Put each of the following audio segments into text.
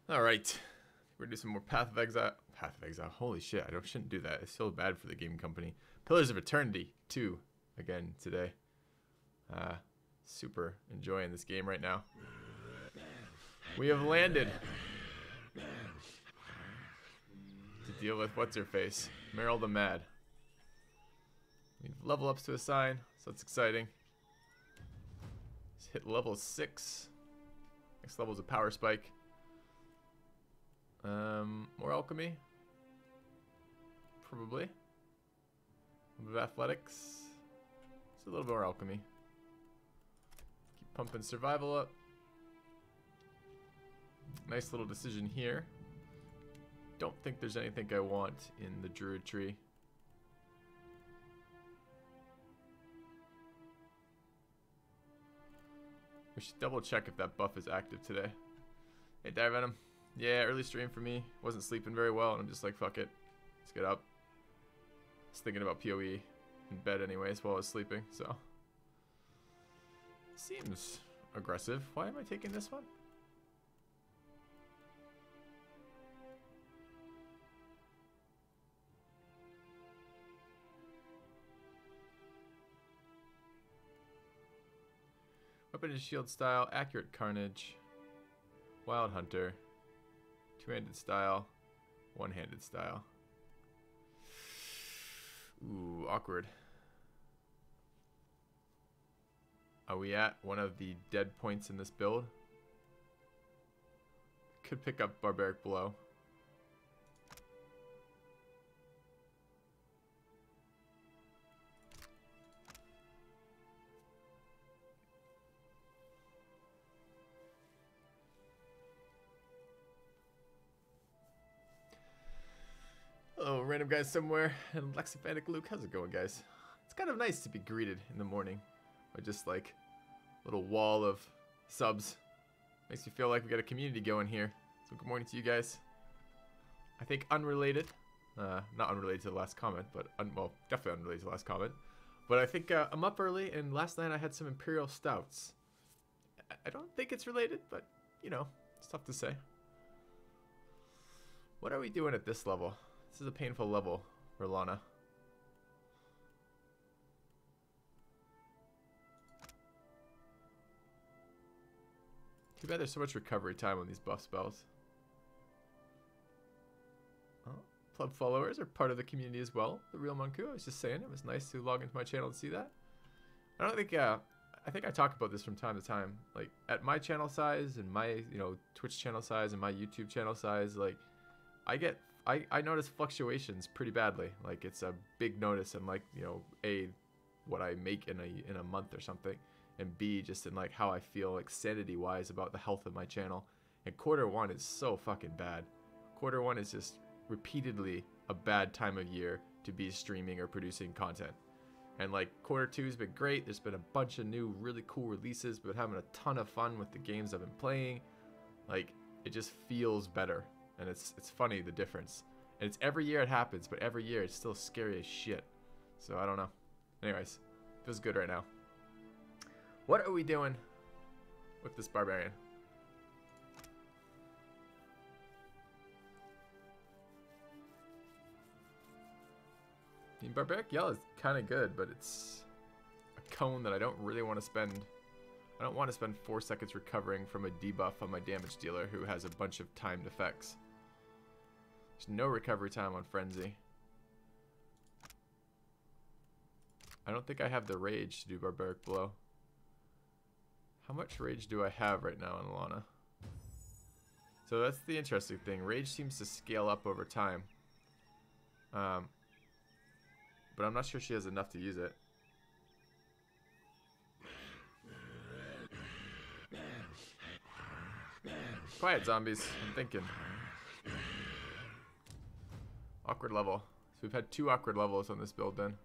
Alright. We're gonna do some more Path of Exile. Path of Exile. Holy shit, shouldn't do that. It's so bad for the game company. Pillars of Eternity 2 again today. Super enjoying this game right now. We have landed to deal with what's-her-face, Meryl the Mad. We have level ups to assign, so that's exciting. Let's hit level 6. Next level is a power spike. More alchemy. Probably. A little bit of athletics. Just a little more alchemy. Keep pumping survival up. Nice little decision here. Don't think there's anything I want in the druid tree. We should double check if that buff is active today. Hey, Die Venom. Yeah, early stream for me. Wasn't sleeping very well, and I'm just like, fuck it. Let's get up. I was thinking about PoE in bed anyways while I was sleeping, so. Seems aggressive. Why am I taking this one? Weapon and shield style, accurate carnage, wild hunter, two-handed style, one-handed style. Ooh, awkward. Are we at one of the dead points in this build? Could pick up Barbaric Blow. Hello, random guys somewhere, and Lexopanic Luke. How's it going, guys? It's kind of nice to be greeted in the morning by just like a little wall of subs. Makes me feel like we got a community going here. So good morning to you guys. I think unrelated, not unrelated to the last comment, but well, definitely unrelated to the last comment. But I think I'm up early, and last night I had some Imperial Stouts. I don't think it's related, but you know, it's tough to say. What are we doing at this level? This is a painful level for Lana. Too bad there's so much recovery time on these buff spells. Oh, club followers are part of the community as well. The Real Monku, I was just saying, it was nice to log into my channel and see that. I don't think, I think I talk about this from time to time. Like, at my channel size and my, Twitch channel size and my YouTube channel size, like, I notice fluctuations pretty badly. Like, it's a big notice in, like, A, what I make in a month or something, and B, just in like how I feel like sanity wise about the health of my channel. And Q1 is so fucking bad. Q1 is just repeatedly a bad time of year to be streaming or producing content. And like Q2 has been great. There's been a bunch of new really cool releases, but having a ton of fun with the games I've been playing. Like, it just feels better. And it's funny, the difference. And it's every year it happens, but every year it's still scary as shit. So I don't know. Anyways, feels good right now. What are we doing with this Barbarian? I mean, Barbaric Yell is kind of good, but it's a cone that I don't really want to spend. I don't want to spend 4 seconds recovering from a debuff on my damage dealer who has a bunch of timed effects. There's no recovery time on Frenzy. I don't think I have the rage to do Barbaric Blow. How much rage do I have right now on Lana? So that's the interesting thing. Rage seems to scale up over time. But I'm not sure she has enough to use it. Quiet, zombies. I'm thinking. Awkward level. So we've had 2 awkward levels on this build then.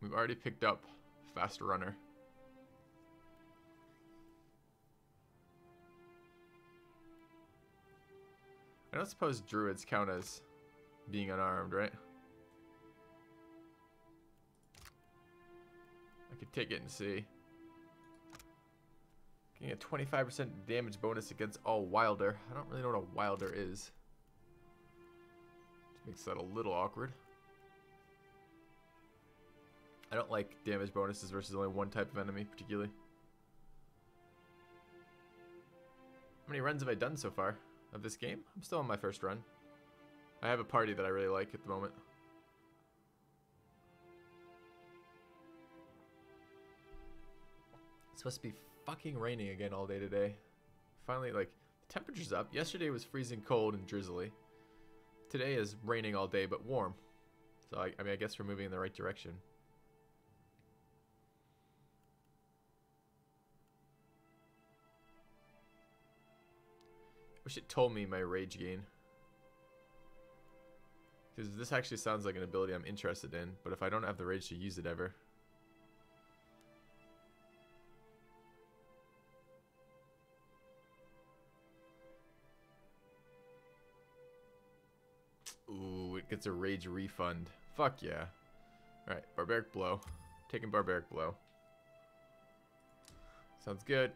We've already picked up Fast Runner. I don't suppose druids count as being unarmed, right? I could take it and see. Getting a 25% damage bonus against all Wilder. I don't really know what a Wilder is. Just makes that a little awkward. I don't like damage bonuses versus only one type of enemy, particularly. How many runs have I done so far of this game? I'm still on my first run. I have a party that I really like at the moment. It's supposed to be fucking raining again all day today. Finally, like, the temperature's up. Yesterday was freezing cold and drizzly. Today is raining all day, but warm. So, I mean, I guess we're moving in the right direction. Wish it told me my rage gain. Because this actually sounds like an ability I'm interested in, but if I don't have the rage to use it ever. Ooh, it gets a rage refund. Fuck yeah. Alright, Barbaric Blow. Taking Barbaric Blow. Sounds good.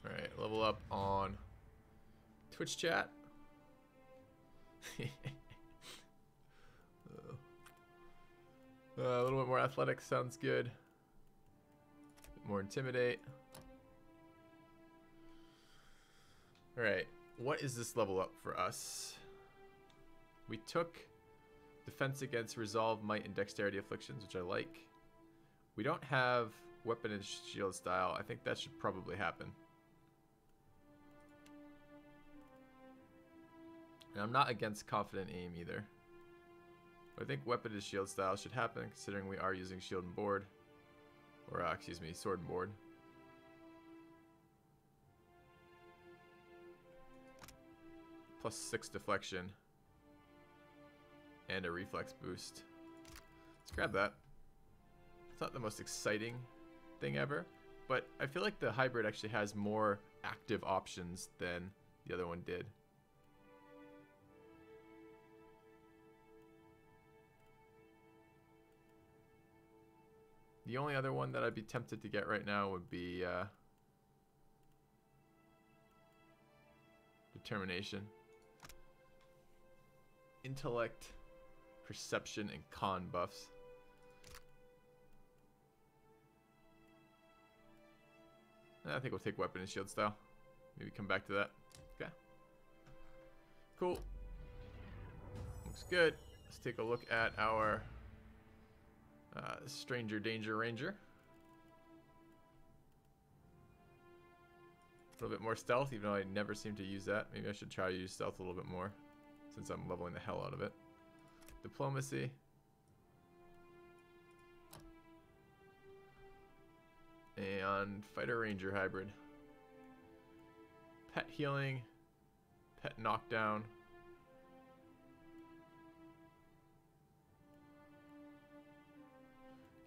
Alright, level up on Twitch chat. A little bit more athletic sounds good. More intimidate. Alright, what is this level up for us? We took defense against resolve, might, and dexterity afflictions, which I like. We don't have weapon and shield style. I think that should probably happen. And I'm not against confident aim either. But I think weapon and shield style should happen, considering we are using shield and board. Or, excuse me, sword and board. Plus 6 deflection. And a reflex boost. Let's grab that. It's not the most exciting thing ever, but I feel like the hybrid actually has more active options than the other one did. The only other one that I'd be tempted to get right now would be Determination. Intellect, Perception, and Con buffs. I think we'll take Weapon and Shield style. Maybe come back to that. Okay. Cool. Looks good. Let's take a look at our Stranger Danger Ranger. A little bit more stealth, even though I never seem to use that. Maybe I should try to use stealth a little bit more, since I'm leveling the hell out of it. Diplomacy. And Fighter Ranger hybrid. Pet healing. Pet knockdown.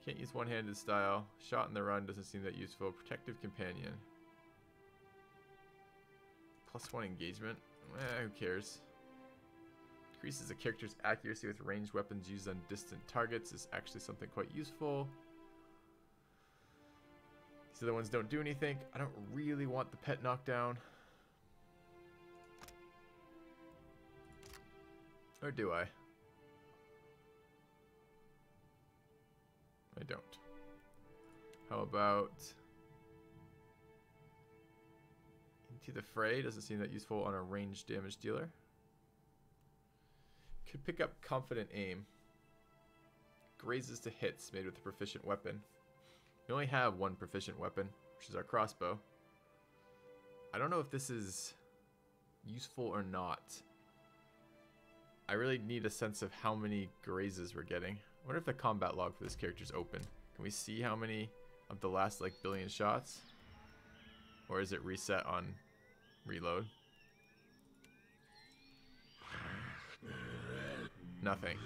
Can't use one-handed style. Shot in the run doesn't seem that useful. Protective companion. +1 engagement. Who cares? Increases a character's accuracy with ranged weapons used on distant targets is actually something quite useful. These other ones don't do anything. I don't really want the pet knockdown. Or do I? I don't. How about Into the Fray? Doesn't seem that useful on a ranged damage dealer. Could pick up Confident Aim. Grazes to hits made with a proficient weapon. We only have one proficient weapon, which is our crossbow. I don't know if this is useful or not. I really need a sense of how many grazes we're getting. I wonder if the combat log for this character is open. Can we see how many of the last like billion shots? Or is it reset on reload? Nothing.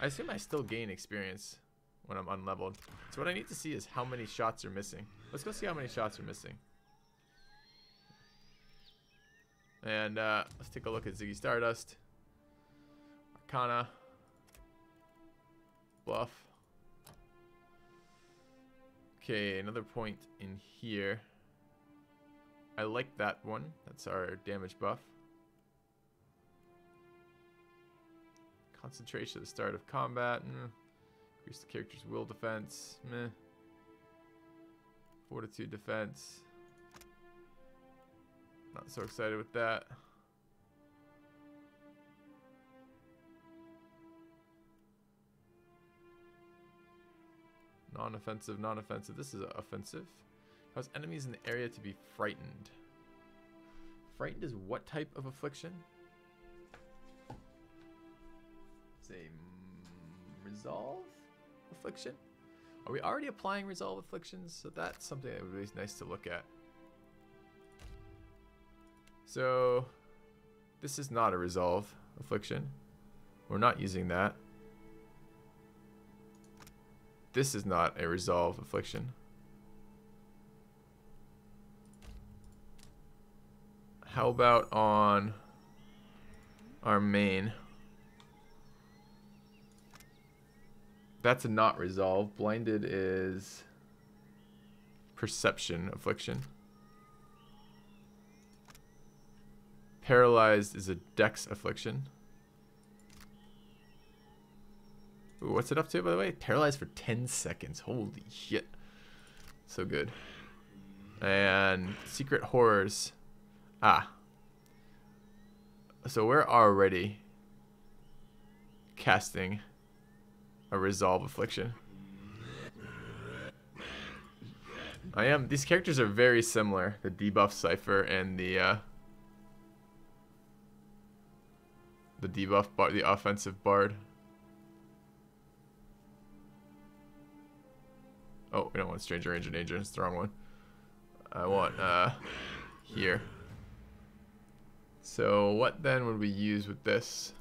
I assume I still gain experience when I'm unleveled. So what I need to see is how many shots are missing. Let's go see how many shots are missing. And let's take a look at Ziggy Stardust. Arcana. Buff. Okay, another point in here. I like that one. That's our damage buff. Concentration at the start of combat. Increase the character's will defense. Meh. Fortitude defense. Not so excited with that. Non-offensive, non-offensive. This is offensive. Cause enemies in the area to be frightened. Frightened is what type of affliction? It's a resolve affliction. Are we already applying resolve afflictions? So that's something that would be nice to look at. So this is not a resolve affliction. We're not using that. This is not a resolve affliction. How about on our main? That's a not resolve. Blinded is perception affliction. Paralyzed is a dex affliction. Ooh, what's it up to, by the way? Paralyzed for 10 seconds. Holy shit. So good. And secret horrors. Ah. So we're already casting a resolve affliction. These characters are very similar. The debuff Cypher and the debuff bard, the offensive bard. Oh, we don't want Stranger Ranger Danger. It's the wrong one. I want here. So what then would we use with this?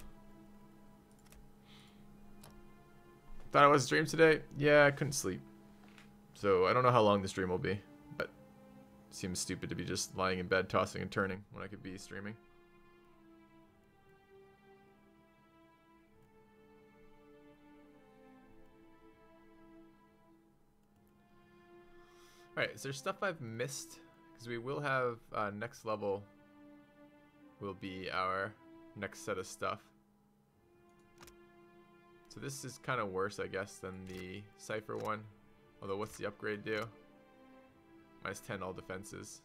Thought I was stream today? Yeah, I couldn't sleep. So I don't know how long the stream will be, but it seems stupid to be just lying in bed tossing and turning when I could be streaming. Alright, is there stuff I've missed? Because we will have next level will be our next set of stuff. So this is kind of worse, I guess, than the Cypher one. Although, what's the upgrade do? Minus 10 all defenses.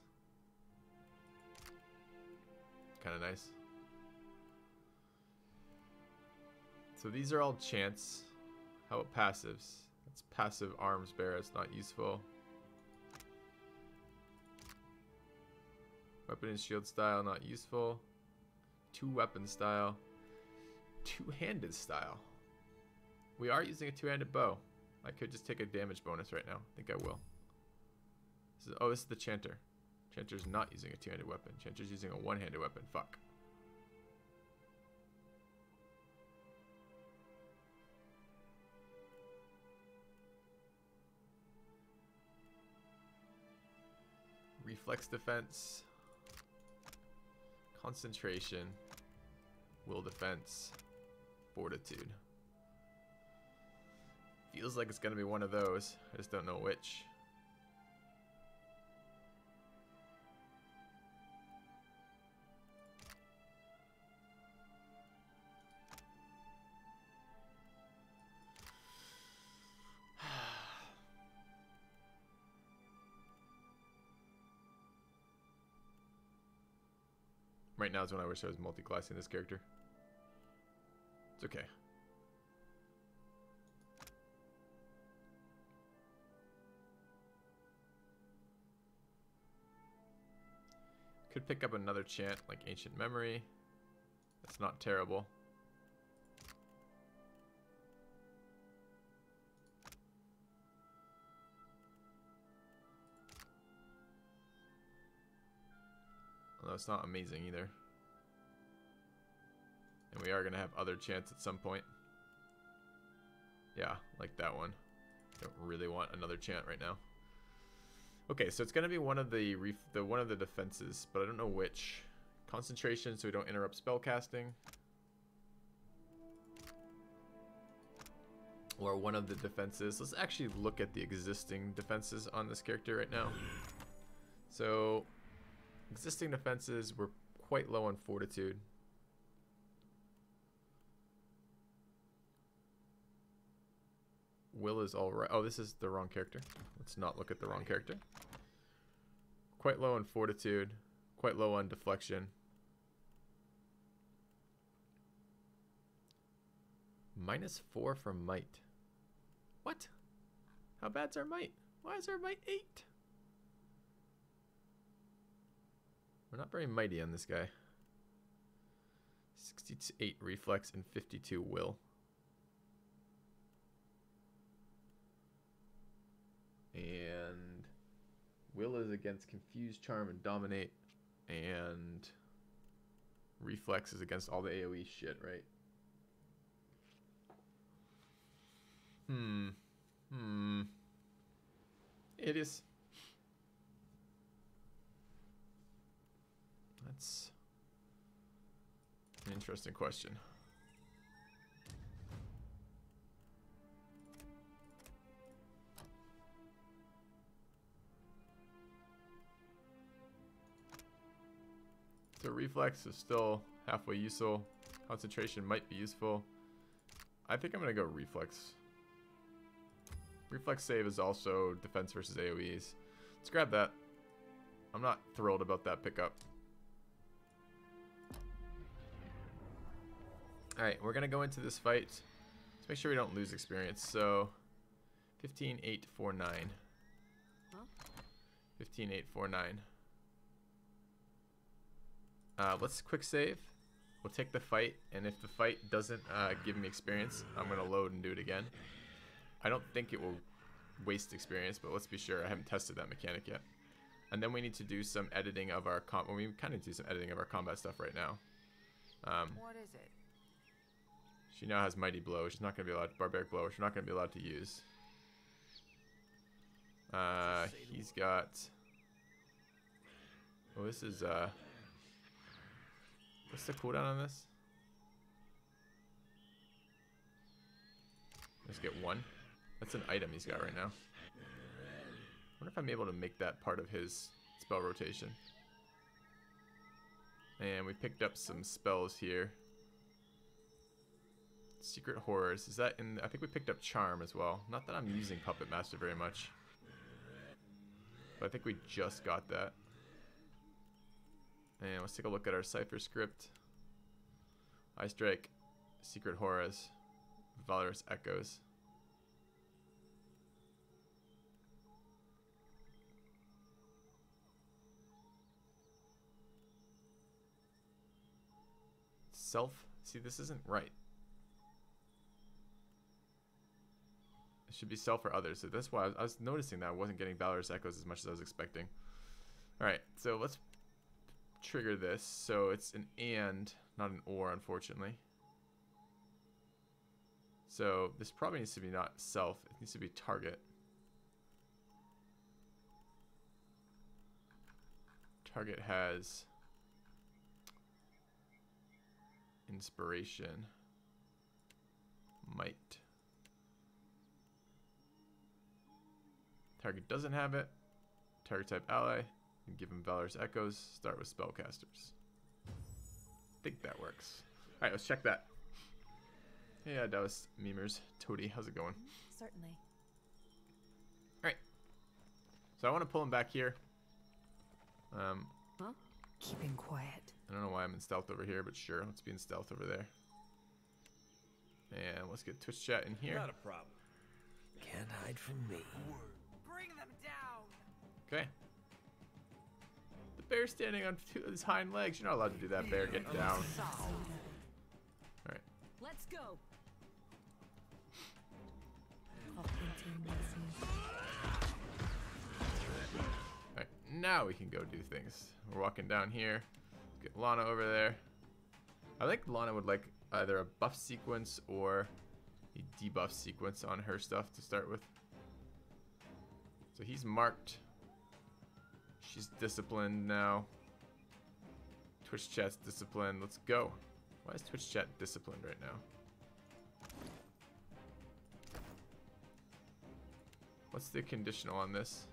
Kind of nice. So these are all chance. How about passives? That's passive arms bearer. It's not useful. Weapon and shield style, not useful. Two weapon style. Two-handed style. We are using a two-handed bow. I could just take a damage bonus right now. I think I will. Oh, this is the Chanter. Chanter's not using a two-handed weapon. Chanter's using a one-handed weapon. Fuck. Reflex defense. Concentration. Will defense. Fortitude. Feels like it's going to be one of those. I just don't know which. Right now is when I wish I was multi-classing this character. It's okay. Could pick up another chant like Ancient Memory. That's not terrible. Although it's not amazing either. And we are going to have other chants at some point. Yeah, like that one. Don't really want another chant right now. Okay, so it's going to be one of the defenses, but I don't know which. Concentration so we don't interrupt spell casting. Or one of the defenses. Let's actually look at the existing defenses on this character right now. So, existing defenses were quite low on fortitude. Will is alright. Oh, this is the wrong character. Let's not look at the wrong character. Quite low on fortitude. Quite low on deflection. -4 from might. What? How bad's our might? Why is our might 8? We're not very mighty on this guy. 68 reflex and 52 will. And will is against confuse, charm, and dominate. And reflex is against all the AoE shit, right? It is. That's an interesting question. So reflex is still halfway useful. Concentration might be useful. I think I'm gonna go reflex. Reflex save is also defense versus AoEs. Let's grab that. I'm not thrilled about that pickup. Alright, we're gonna go into this fight. Let's make sure we don't lose experience. So 15, 8, 4, 9. 15, 8, 4, 9. Let's quick save. We'll take the fight, and if the fight doesn't give me experience, I'm gonna load and do it again. I don't think it will waste experience, but let's be sure. I haven't tested that mechanic yet. And then we need to do some editing of our well, we kind of do some editing of our combat stuff right now. What is it? She now has Mighty Blow. She's not going to be allowed Barbaric Blow. She's not going to be allowed to use. He's got... Oh, this is... What's the cooldown on this? Let's get 1. That's an item he's got right now. I wonder if I'm able to make that part of his spell rotation. And we picked up some spells here. Secret Horrors. Is that in... I think we picked up Charm as well. Not that I'm using Puppet Master very much. But I think we just got that. And let's take a look at our Cypher script. Eye Strike. Secret Horrors. Valorous Echoes. Self. See, this isn't right. It should be self or others. So that's why I was noticing that I wasn't getting Valorous Echoes as much as I was expecting. Alright, so let's trigger this. So it's an and, not an or, unfortunately. So this probably needs to be not self. It needs to be target. Target has... Inspiration. Might. Target doesn't have it. Target type ally. And give him Valorous Echoes. Start with spellcasters. I think that works. Alright, let's check that. Hey, that was Memers. Toady, how's it going? Certainly. Alright. So I want to pull him back here. Huh? Keeping quiet. I don't know why I'm in stealth over here, but sure, let's be in stealth over there. And let's get Twitch chat in here. Not a problem. Can't hide from me. Bring them down. Okay. The bear's standing on his hind legs. You're not allowed to do that, bear. Get down. Alright. Let's go. Alright, now we can go do things. We're walking down here. Get Lana over there. I think Lana would like either a buff sequence or a debuff sequence on her stuff to start with. So he's marked. She's disciplined now. Twitch chat's disciplined. Let's go. Why is Twitch chat disciplined right now? What's the conditional on this?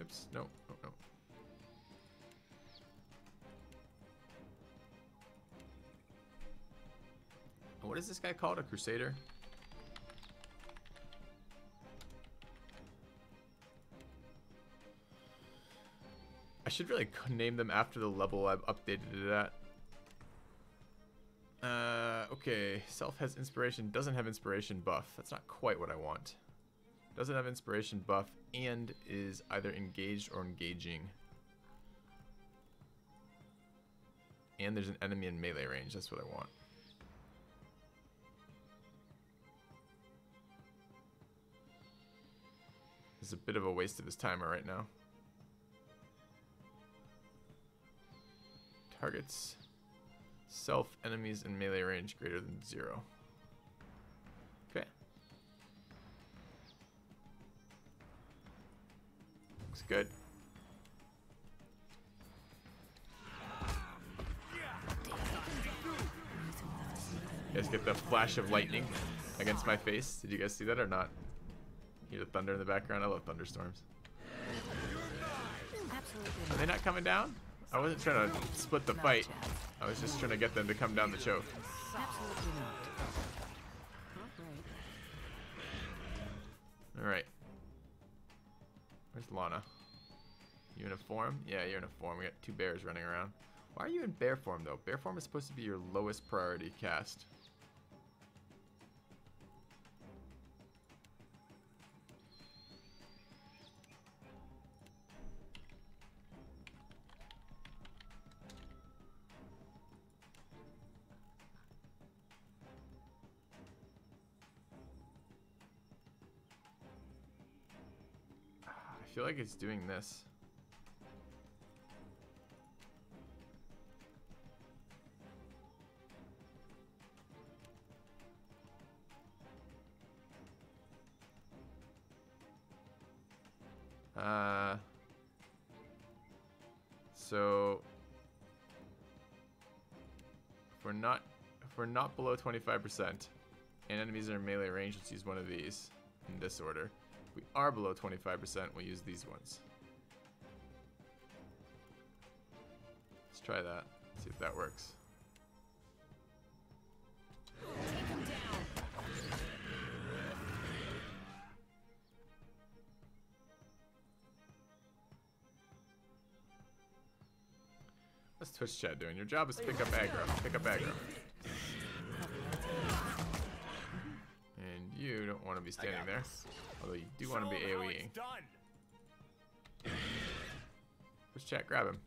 Oops, no, no, no. What is this guy called? A crusader? I should really name them after the level I've updated it at. Okay, self has inspiration, doesn't have inspiration buff. That's not quite what I want. Doesn't have inspiration buff and is either engaged or engaging. And there's an enemy in melee range, that's what I want. This is a bit of a waste of his timer right now. Targets self enemies in melee range greater than 0. Okay. Looks good. You guys get the flash of lightning against my face? Did you guys see that or not? Hear the thunder in the background? I love thunderstorms. Are they not coming down? I wasn't trying to split the fight. I was just trying to get them to come down the choke. Absolutely not. Alright. Where's Lana? You in a form? Yeah, you're in a form. We got 2 bears running around. Why are you in bear form though? Bear form is supposed to be your lowest priority cast. I feel like it's doing this. So if we're not below 25% and enemies are in melee range, let's use one of these in this order. If we are below 25%, we'll use these ones. Let's try that. See if that works. What's Twitch chat doing? Your job is to pick up aggro. Pick up aggro. And you don't want to be standing there. Although you do want to be AoEing. Twitch chat, grab him.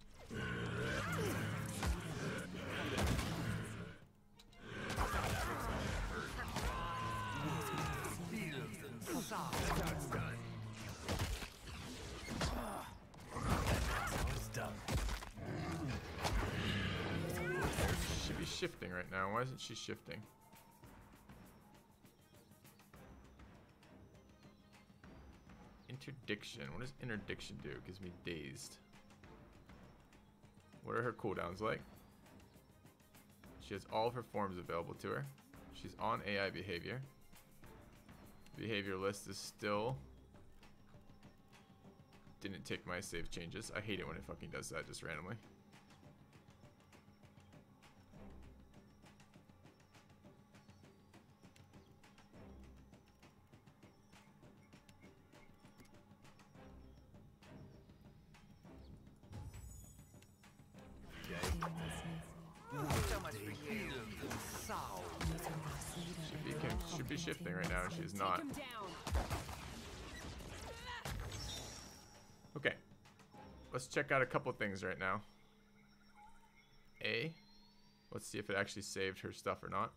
Should be shifting right now. Why isn't she shifting? Interdiction. What does interdiction do? It gives me dazed. What are her cooldowns like? She has all of her forms available to her. She's on AI behavior. Behavior list is still... Didn't take my save changes. I hate it when it fucking does that just randomly. Should be shifting right now, and she's not. Okay, let's check out a couple things right now. Let's see if it actually saved her stuff or not.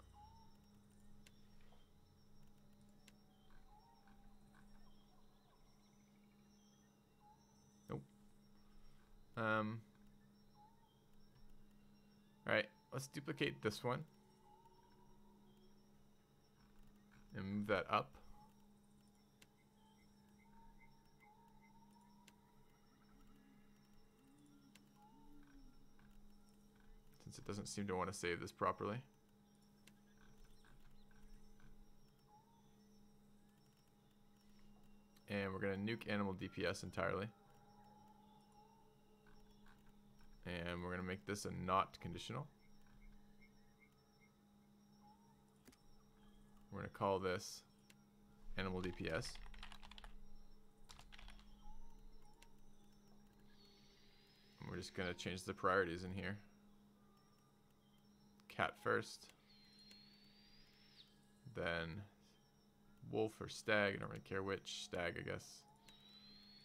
Nope. Alright, let's duplicate this one. And move that up. since it doesn't seem to want to save this properly. And we're going to nuke animal DPS entirely. And we're going to make this a not conditional. We're going to call this animal DPS. And we're just going to change the priorities in here. Cat first. Then wolf or stag. I don't really care which. Stag, I guess.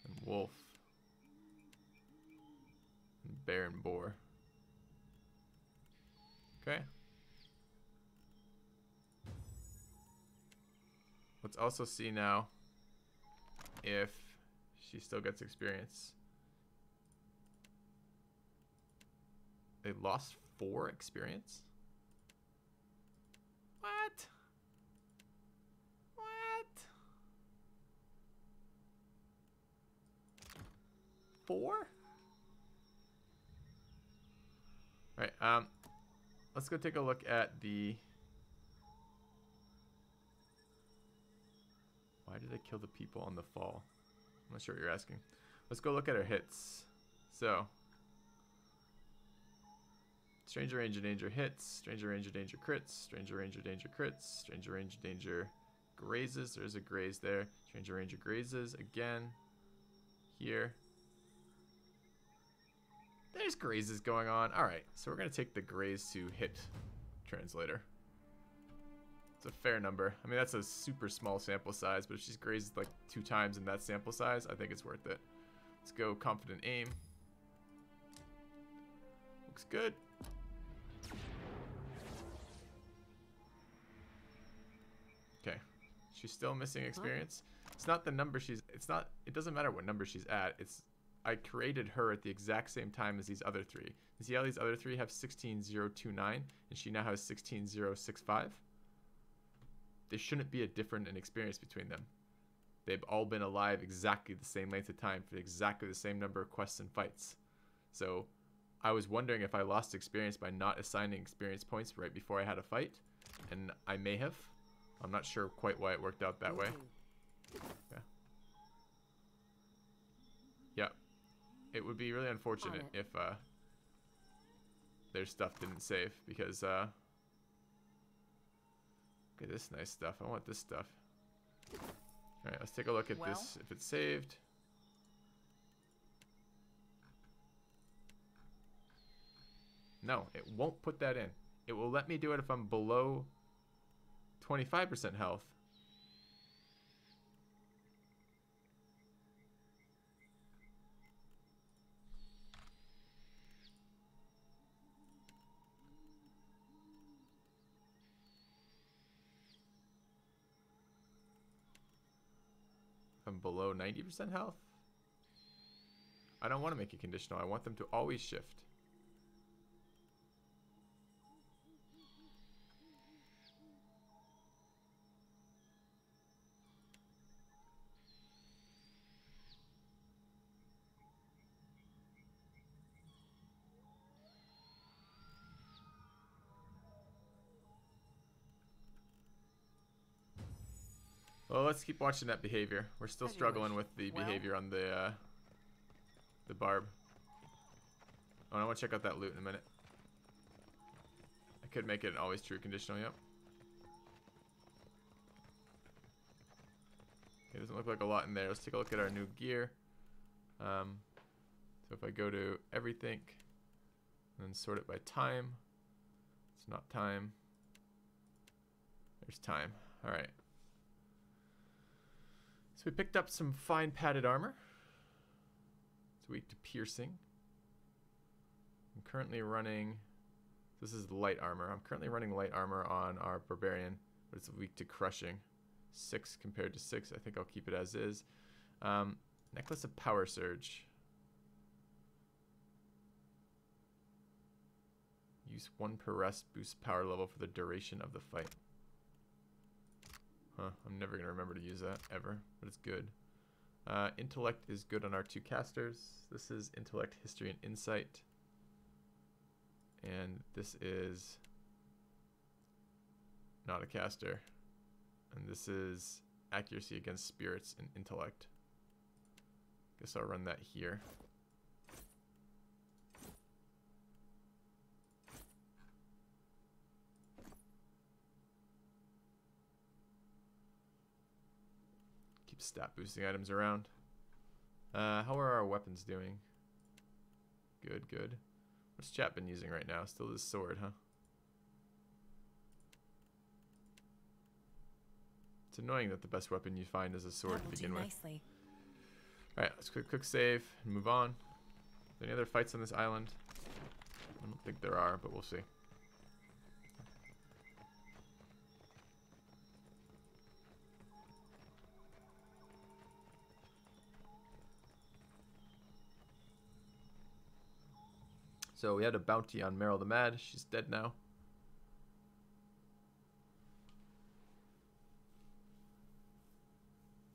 And wolf. And bear and boar. Okay. Let's also see now if she still gets experience. They lost 4 experience? What? What? 4? Alright, let's go take a look at the... Why did I kill the people on the fall? I'm not sure what you're asking. Let's go look at our hits. So, stranger range of danger hits, stranger range of danger crits, stranger range of danger crits, stranger range of danger grazes. There's a graze there. Stranger range of grazes again. Here. There's grazes going on. Alright, so we're going to take the graze to hit translator. It's a fair number. I mean, that's a super small sample size, but if she's grazed like 2 times in that sample size, I think it's worth it. Let's go confident aim. Looks good. Okay. She's still missing experience. It's not the number she's... It doesn't matter what number she's at. I created her at the exact same time as these other 3. You see how these other 3 have 16029, and she now has 16065? There shouldn't be a difference in experience between them. They've all been alive exactly the same length of time for exactly the same number of quests and fights. So I was wondering if I lost experience by not assigning experience points right before I had a fight, and I may have. I'm not sure quite why it worked out that way. Yeah. Yeah. It would be really unfortunate if their stuff didn't save, because look at this nice stuff. I want this stuff. Alright, let's take a look at this, if it's saved. No, it won't put that in. It will let me do it if I'm below 25% health. I'm below 90% health. I don't want to make it conditional. I want them to always shift. Well, let's keep watching that behavior. We're still struggling with the behavior on the barb. Oh, I want to check out that loot in a minute. I could make it an always true conditional, yep. Okay, doesn't look like a lot in there. Let's take a look at our new gear. So if I go to everything and then sort it by time, it's not time. There's time. All right. So we picked up some fine padded armor. It's weak to piercing. I'm currently running, this is light armor. I'm currently running light armor on our Barbarian, but it's weak to crushing. 6 compared to 6. I think I'll keep it as is. Necklace of Power Surge. Use 1 per rest, boost power level for the duration of the fight. Huh, I'm never going to remember to use that, ever, but it's good. Intellect is good on our 2 casters. This is Intellect, History, and Insight. And this is not a caster. And this is accuracy against spirits and intellect. Guess I'll run that here. Keep stat boosting items around. How are our weapons doing? Good, good. What's chat been using right now? Still this sword, huh? It's annoying that the best weapon you find is a sword to begin with. Nicely. Alright, let's quick save and move on. Any other fights on this island? I don't think there are, but we'll see. So we had a bounty on Meryl the Mad. She's dead now.